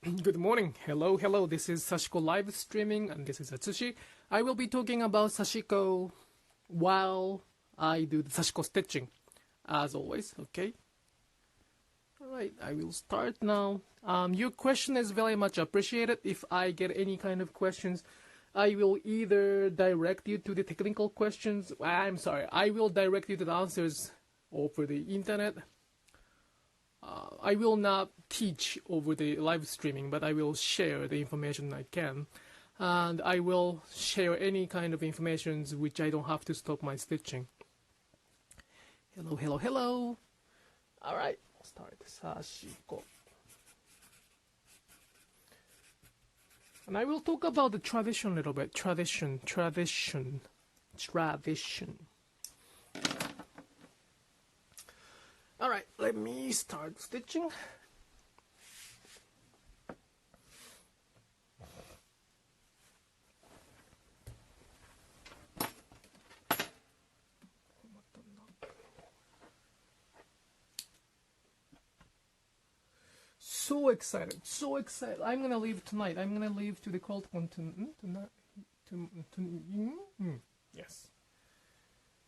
Good morning. Hello, hello. This is Sashiko live streaming, and this is Atsushi. I will be talking about Sashiko while I do the Sashiko stitching, as always. Okay. All right. I will start now. Your question is very much appreciated. If I get any kind of questions, I will either direct you to the technical questions. I'm sorry. I will direct you to the answers over the internet. I will not teach over the live streaming, but I will share the information I can. And I will share any kind of information which I don't have to stop my stitching. Hello, hello, hello. All right, I'll start. Sashiko. And I will talk about the tradition a little bit. Tradition. Alright, let me start stitching. So excited, so excited. I'm gonna leave tonight. I'm gonna leave to the QuiltCon tonight. Yes.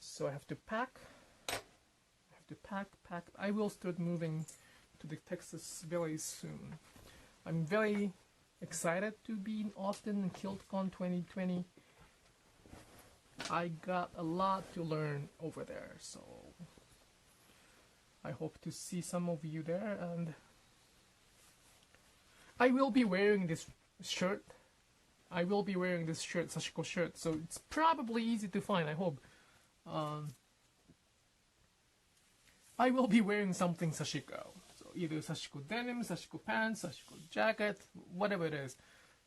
So I have to pack. Pack. I will start moving to the Texas very soon. I'm very excited to be in Austin and QuiltCon 2020. I got a lot to learn over there, so I hope to see some of you there. And I will be wearing this shirt. Sashiko shirt, so it's probably easy to find, I hope. I will be wearing something Sashiko. So either Sashiko denim, Sashiko pants, Sashiko jacket, whatever it is.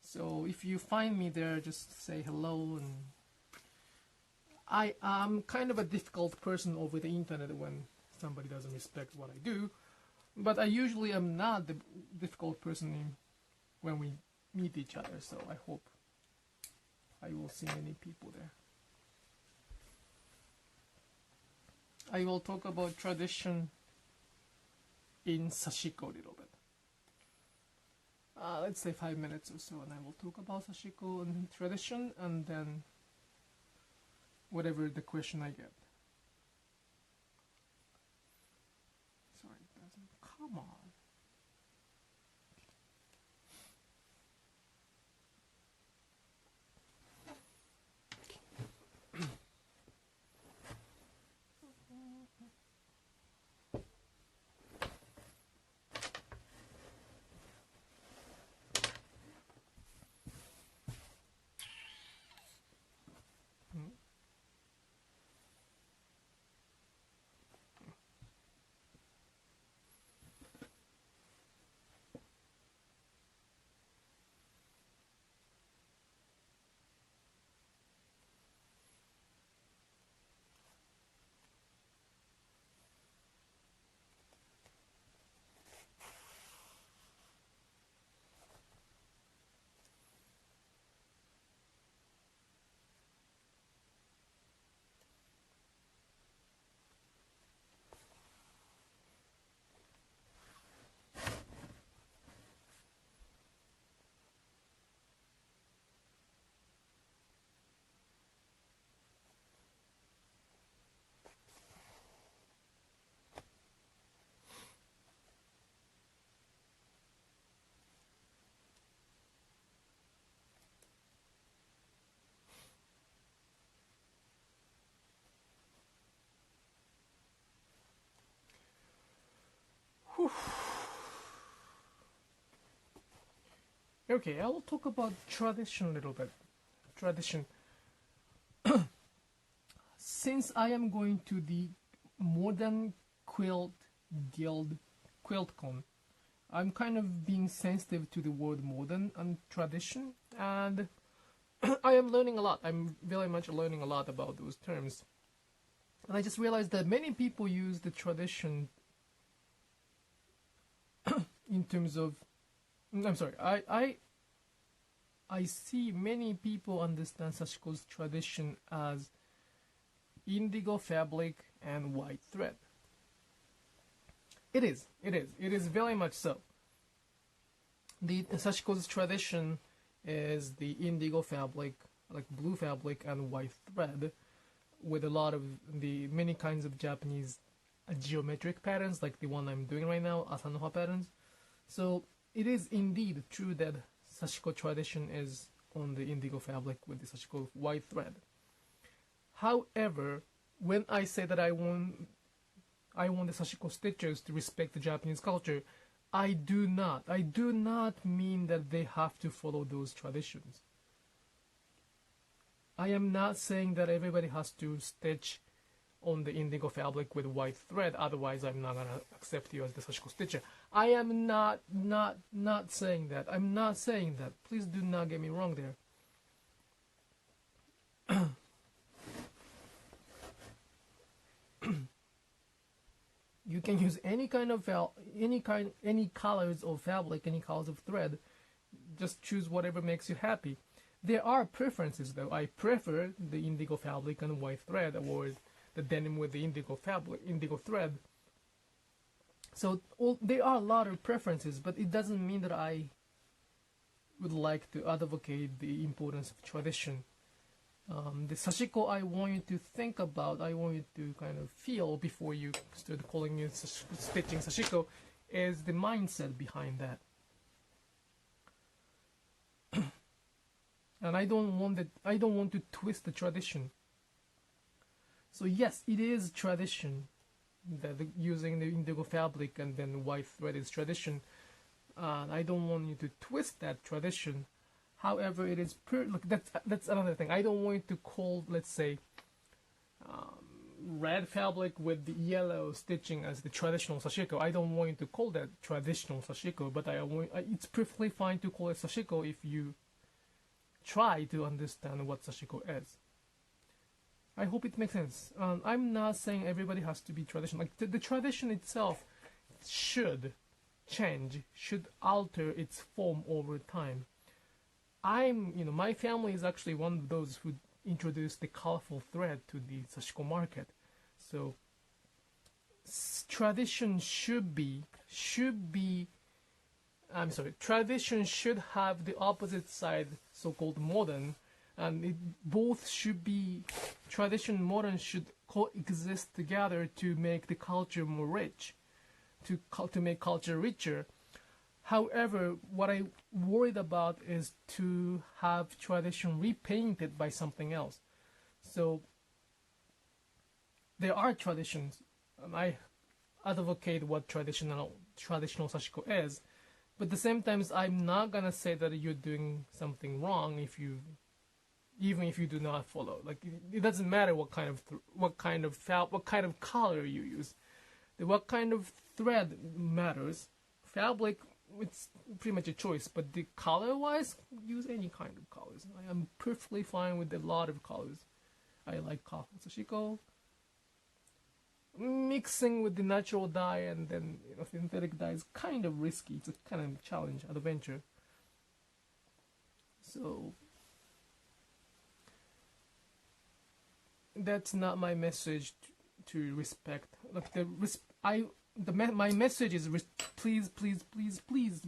So if you find me there, just say hello. And I am kind of a difficult person over the internet when somebody doesn't respect what I do. But I usually am not the difficult person when we meet each other. So I hope I will see many people there. I will talk about tradition in Sashiko a little bit. Let's say 5 minutes or so, and I will talk about Sashiko and tradition, and then whatever the question I get. Sorry, it doesn't come on. Okay, I will talk about tradition a little bit. Tradition. Since I am going to the Modern Quilt Guild QuiltCon, I'm kind of being sensitive to the word modern and tradition, and I am learning a lot. I'm very much learning a lot about those terms. And I just realized that many people use the tradition in terms of, I'm sorry, I see many people understand Sashiko's tradition as indigo fabric and white thread. It is very much so. The Sashiko's tradition is the indigo fabric, like blue fabric and white thread, with a lot of the many kinds of Japanese geometric patterns, like the one I'm doing right now, Asanoha patterns. So it is indeed true that Sashiko tradition is on the indigo fabric with the Sashiko white thread. However, when I say that I want the Sashiko stitchers to respect the Japanese culture, I do not mean that they have to follow those traditions. I am not saying that everybody has to stitch on the indigo fabric with white thread, otherwise I'm not gonna accept you as the Sashiko stitcher. I am not saying that. I'm not saying that. Please do not get me wrong there. You can use any kind of any colors of fabric, any colors of thread. Just choose whatever makes you happy. There are preferences though. I prefer the indigo fabric and white thread, or the denim with the indigo thread. So there are a lot of preferences, but it doesn't mean that I would like to advocate the importance of tradition. The Sashiko I want you to think about, I want you to kind of feel before you start calling it stitching Sashiko, is the mindset behind that. And I don't want to twist the tradition. So yes, it is tradition that using the indigo fabric and then white thread is tradition. I don't want you to twist that tradition. However, it is look, that's another thing. I don't want you to call, let's say, red fabric with the yellow stitching as the traditional Sashiko. I don't want you to call that traditional Sashiko, but it's perfectly fine to call it Sashiko if you try to understand what Sashiko is. I hope it makes sense. I'm not saying everybody has to be traditional. Like the tradition itself should change, should alter its form over time. My family is actually one of those who introduced the colorful thread to the Sashiko market. So tradition tradition should have the opposite side, so-called modern, and both should be, tradition and modern should coexist together to make the culture more rich, to make culture richer. However, what I'm worried about is to have tradition repainted by something else. So there are traditions, and I advocate what traditional Sashiko is, but at the same time, I'm not gonna say that you're doing something wrong even if you do not follow. Like it doesn't matter what kind of color you use, what kind of thread matters. Fabric, it's pretty much a choice, but the color-wise, use any kind of colors. I am perfectly fine with a lot of colors. I like colorful Sashiko. Mixing with the natural dye and then synthetic dye is kind of risky. It's a kind of challenge, adventure. So that's not my message to respect. Like my message is please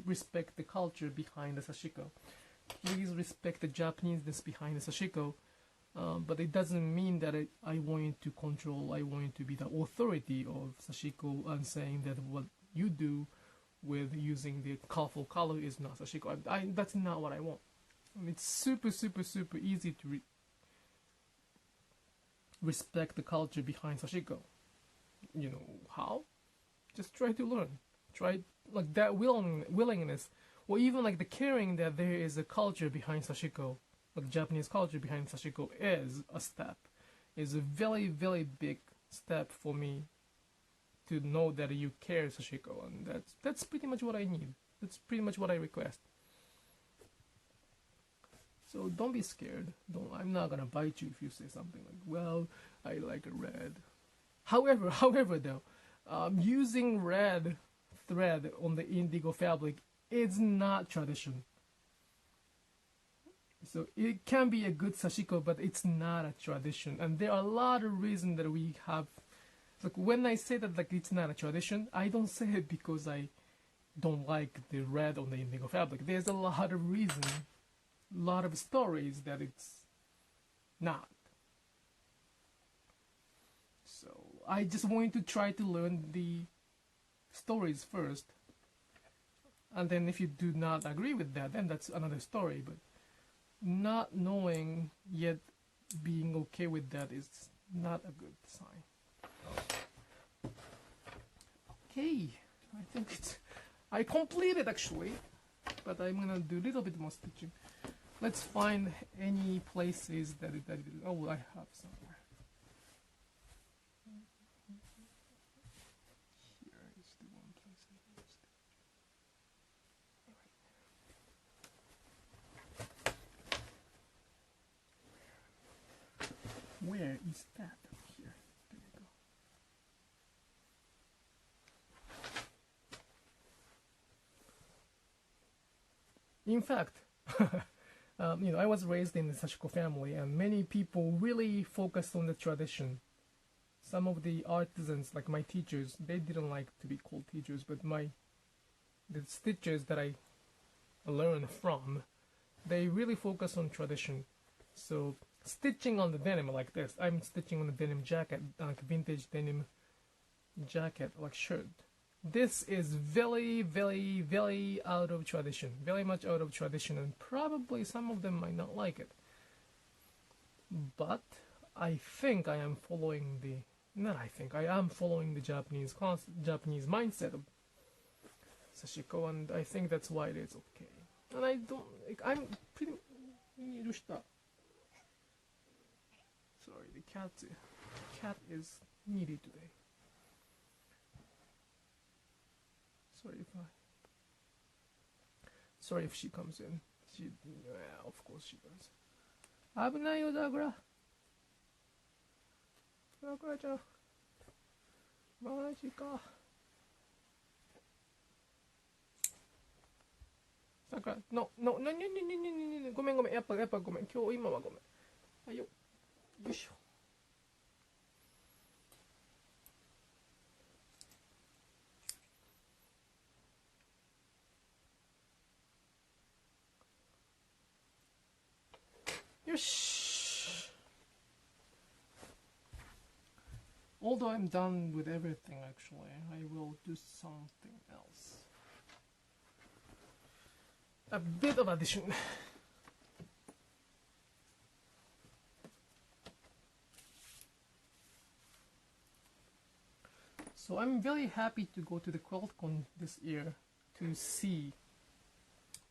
respect the culture behind the Sashiko. Please respect the Japaneseness behind the Sashiko. But it doesn't mean that I want you to control, I want you to be the authority of Sashiko and saying that what you do with using the colorful color is not Sashiko. That's not what I want. It's super easy to respect the culture behind Sashiko. You know how? Just try to learn. Try like that willingness, or even like the caring that there is a culture behind Sashiko. Like Japanese culture behind Sashiko is a very big step for me to know that you care Sashiko, and that's pretty much what I need. That's pretty much what I request. So don't be scared. I'm not gonna bite you if you say something like, "Well, I like a red." However, though, using red thread on the indigo fabric is not tradition. So it can be a good Sashiko, but it's not a tradition. And there are a lot of reasons that we have. Like when I say that like it's not a tradition, I don't say it because I don't like the red on the indigo fabric. There's a lot of reason, a lot of stories that it's not. So I just want to try to learn the stories first, and then if you do not agree with that, then that's another story. But not knowing yet being okay with that is not a good sign. Okay, I think I completed actually, but I'm gonna do a little bit more stitching. Let's find any places that oh, I have somewhere. Here is the one place I can stitch. Where is that? Here. There we go. In fact, I was raised in the Sashiko family, and many people really focused on the tradition. Some of the artisans, like my teachers, they didn't like to be called teachers, but the stitchers that I learned from, they really focus on tradition. So stitching on the denim like this, I'm stitching on the denim jacket, like vintage denim jacket, like shirt. This is very, very, very out of tradition, very much out of tradition, and probably some of them might not like it. But I think I am following the, not I think, I am following the Japanese mindset of Sashiko, and I think that's why it is okay. And I don't, I'm pretty, sorry, the cat is needy today. Sorry if she comes in. Yeah, of course she does. 危ないよ、ザクラ。ザクラちゃん。マジか。ザクラ、ごめん。やっぱごめん。今はごめん。はいよ。よいしょ。Although I'm done with everything, actually, I will do something else. A bit of addition. So I'm very happy to go to the QuiltCon this year to see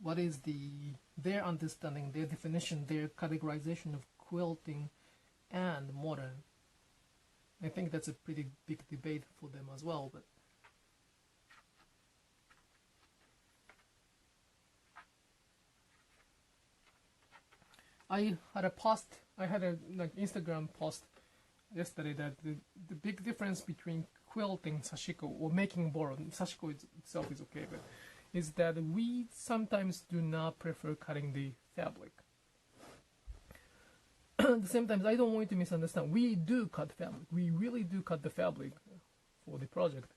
what is their understanding, their definition, their categorization of quilting and modern. I think that's a pretty big debate for them as well, but I had a Instagram post yesterday that the big difference between quilting Sashiko or making boron, Sashiko itself is okay, but is that we sometimes do not prefer cutting the fabric. At the same time, I don't want you to misunderstand. We do cut fabric. We really do cut the fabric for the project.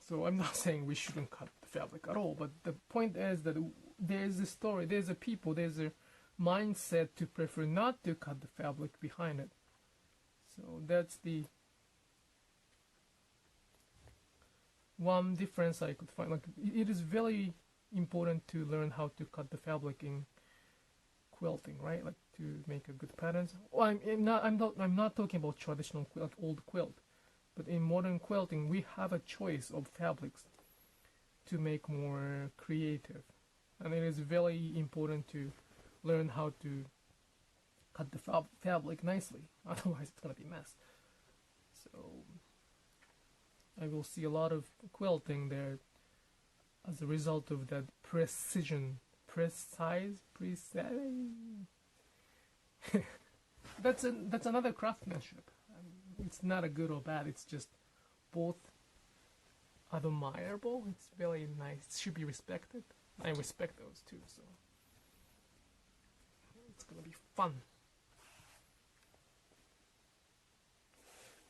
So I'm not saying we shouldn't cut the fabric at all, but the point is that there's a story, there's a people, there's a mindset to prefer not to cut the fabric behind it. So that's the one difference I could find. Like, it is very important to learn how to cut the fabric in quilting, right? Like, to make a good patterns. Well, I'm not talking about traditional quilt, old quilt, but in modern quilting we have a choice of fabrics to make more creative, and it is very important to learn how to cut the fabric nicely. Otherwise, it's gonna be a mess. So I will see a lot of quilting there as a result of that precision, precise. That's another craftsmanship. It's not a good or bad. It's just both admirable. It's very nice. It should be respected. I respect those too. So it's gonna be fun.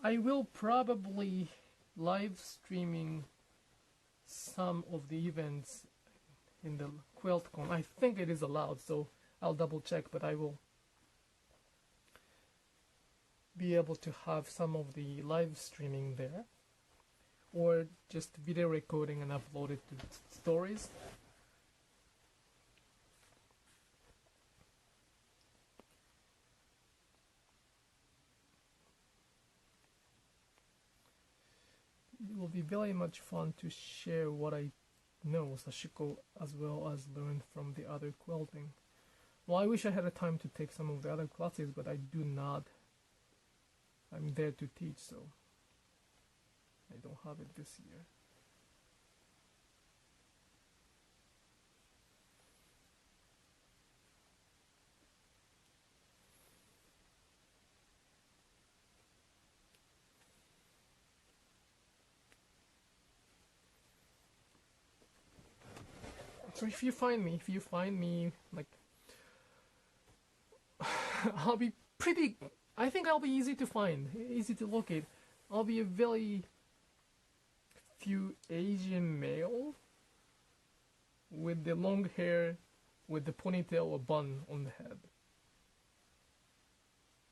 I will probably live streaming some of the events in the QuiltCon. I think it is allowed, so I'll double check, but I will be able to have some of the live streaming there, or just video recording and upload it to stories. It will be very much fun to share what I know Sashiko as well as learn from the other quilting. Well, I wish I had a time to take some of the other classes, but I do not. I'm there to teach, so I don't have it this year. So if you find me, like, I'll be pretty, I think I'll be easy to find, easy to locate. I'll be a very few Asian male with the long hair, with the ponytail or bun on the head.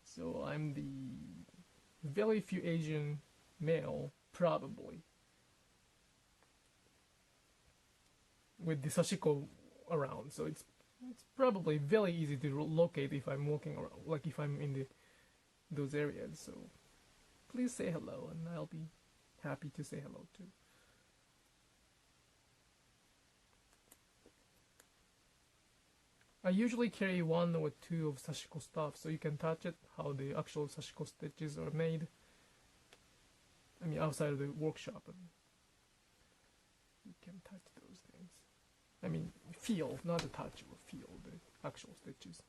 So I'm the very few Asian male, probably, with the Sashiko around. So it's probably very easy to locate if I'm walking around, like if I'm in those areas. So please say hello, and I'll be happy to say hello too. I usually carry 1 or 2 of Sashiko stuff, so you can touch it, how the actual Sashiko stitches are made. I mean, outside of the workshop, and you can touch those things. I mean, feel, not the touch, but feel the actual stitches.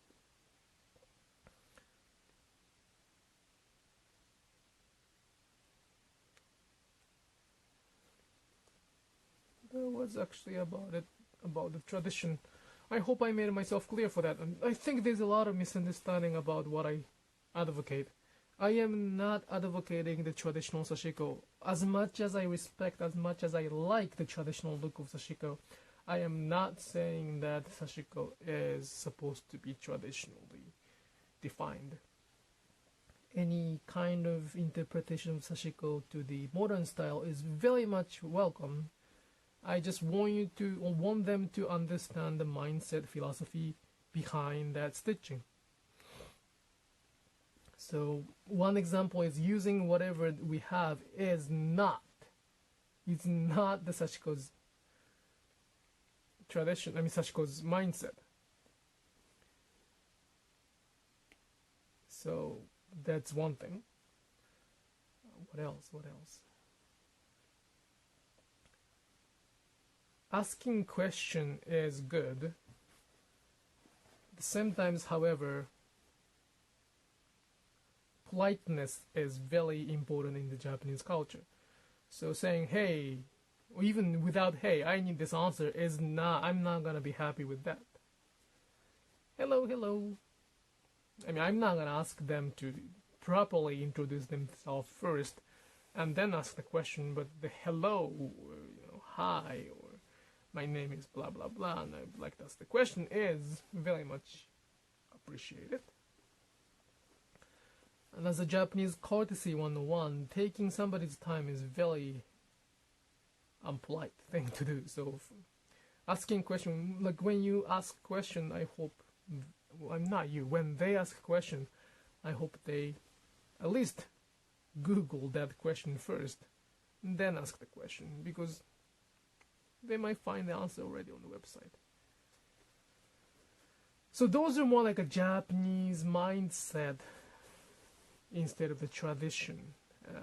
That was actually about it, about the tradition. I hope I made myself clear for that. And I think there's a lot of misunderstanding about what I advocate. I am not advocating the traditional Sashiko. As much as I respect, as much as I like the traditional look of Sashiko, I am not saying that Sashiko is supposed to be traditionally defined. Any kind of interpretation of Sashiko to the modern style is very much welcome. I just want them to understand the mindset, philosophy behind that stitching. So one example is using whatever we have is not the Sashiko's tradition, Sashiko's mindset. So that's one thing. What else? Asking question is good. Sometimes, however, politeness is very important in the Japanese culture. So saying, hey, or even without hey, I need this answer is not, I'm not gonna be happy with that. Hello. I'm not gonna ask them to properly introduce themselves first and then ask the question, but the hello, hi, or my name is blah blah blah, and I'd like to ask the question is very much appreciated. And as a Japanese courtesy 101, taking somebody's time is very unpolite thing to do. So asking question, like when you ask question, I hope, I'm not you, when they ask a question, I hope they at least Google that question first, and then ask the question, because they might find the answer already on the website. So those are more like a Japanese mindset instead of the tradition.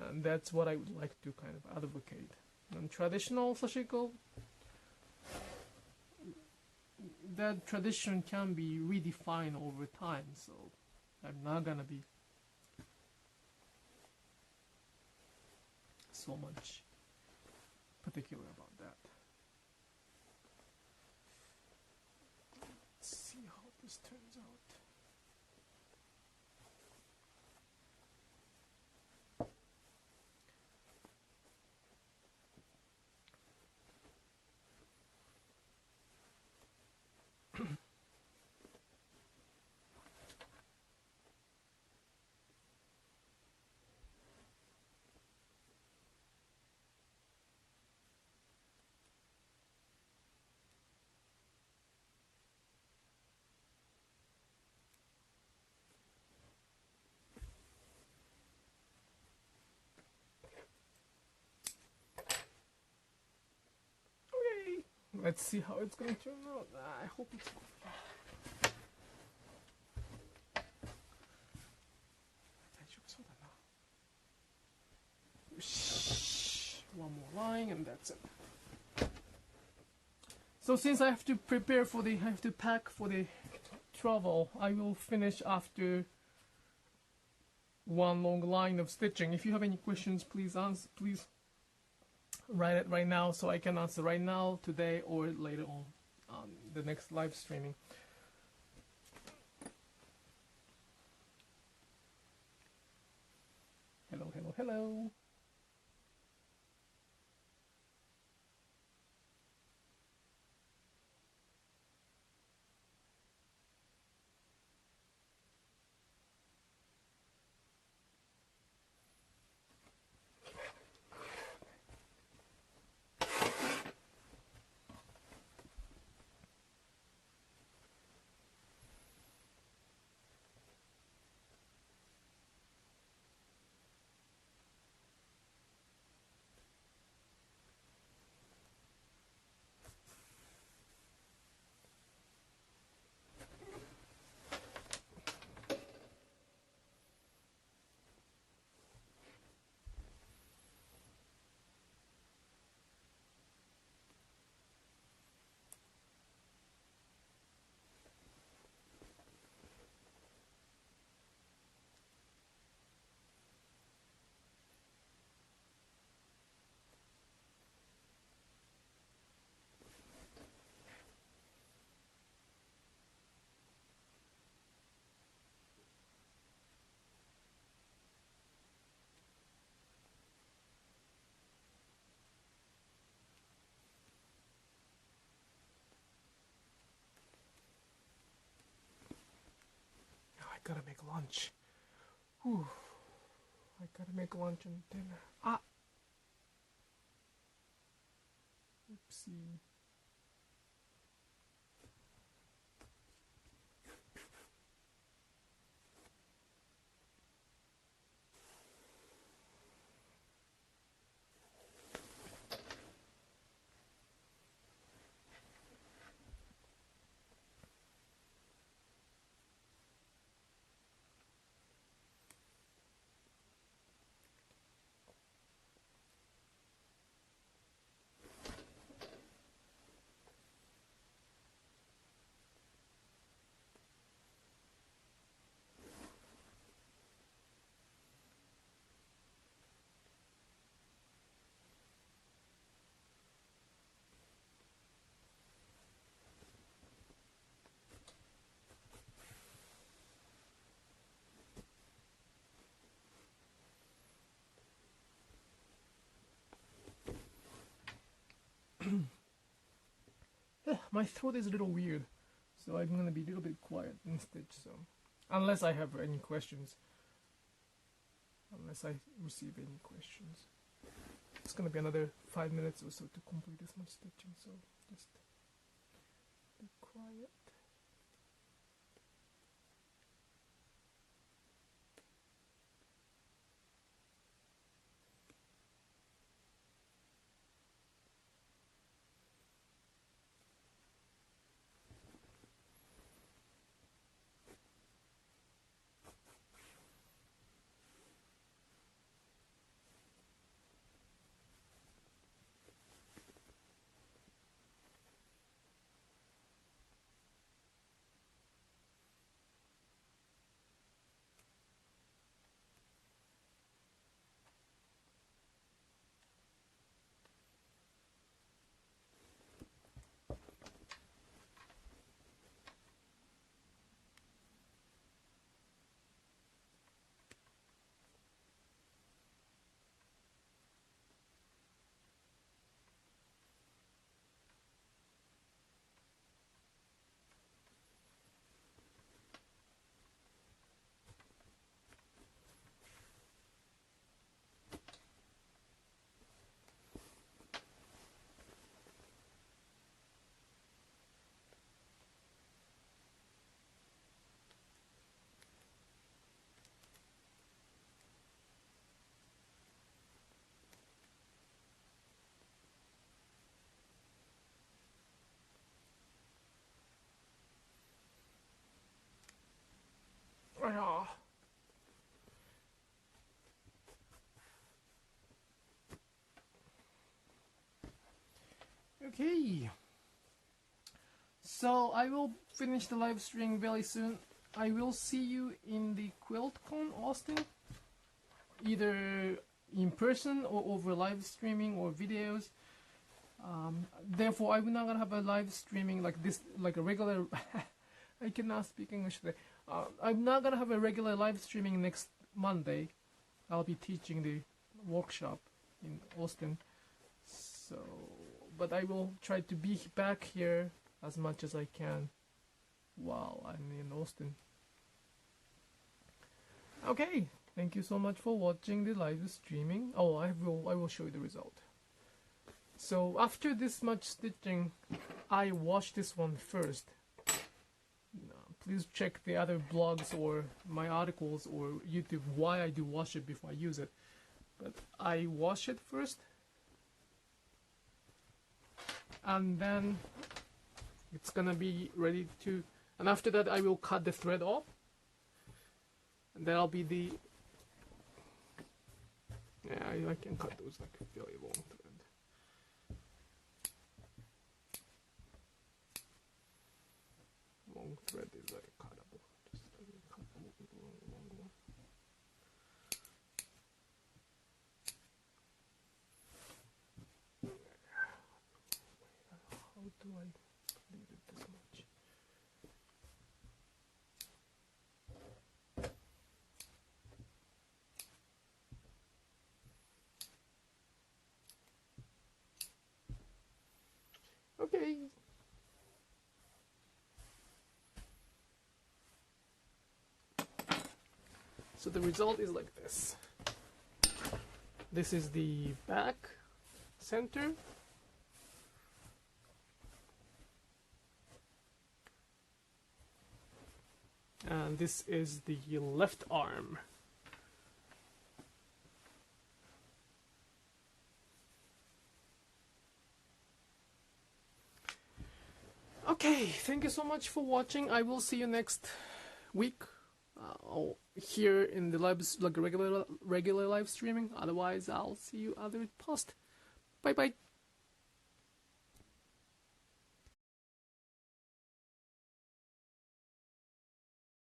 And that's what I would like to kind of advocate. And traditional Sashiko, that tradition can be redefined over time, so I'm not gonna be so much particular about that. Let's see how this turns out. Let's see how it's going to turn out. I hope it's fine. One more line and that's it. So since I have to prepare for I have to pack for the travel, I will finish after one long line of stitching. If you have any questions, please write it right now so I can answer right now, today, or later on the next live streaming. Hello, hello, hello. I gotta make lunch. Whew. I gotta make lunch and dinner. Ah! Oopsie. My throat is a little weird, so I'm gonna be a little bit quiet instead. So, unless I have any questions, unless I receive any questions, it's gonna be another 5 minutes or so to complete this much stitching. So just be quiet. Okay. So I will finish the live stream very soon. I will see you in the QuiltCon Austin, either in person or over live streaming or videos. Therefore, I'm not gonna have a live streaming like this, like a regular. I cannot speak English today. I'm not gonna have a regular live streaming next Monday. I'll be teaching the workshop in Austin. So, but I will try to be back here as much as I can while I'm in Austin. Okay, thank you so much for watching the live streaming. Oh, I will show you the result. So after this much stitching, I wash this one first. Please check the other blogs or my articles or YouTube why I do wash it before I use it. But I wash it first, and then it's gonna be ready to, and after that I will cut the thread off, and that'll be the, yeah, I can cut those like a fairly long thread. Long thread is like cuttable. Just let me cut a long one. How do I leave it this much? Okay. So the result is like this. This is the back center. And this is the left arm. Okay, thank you so much for watching. I will see you next week. Here in the live, like regular live streaming. Otherwise, I'll see you other post. Bye bye.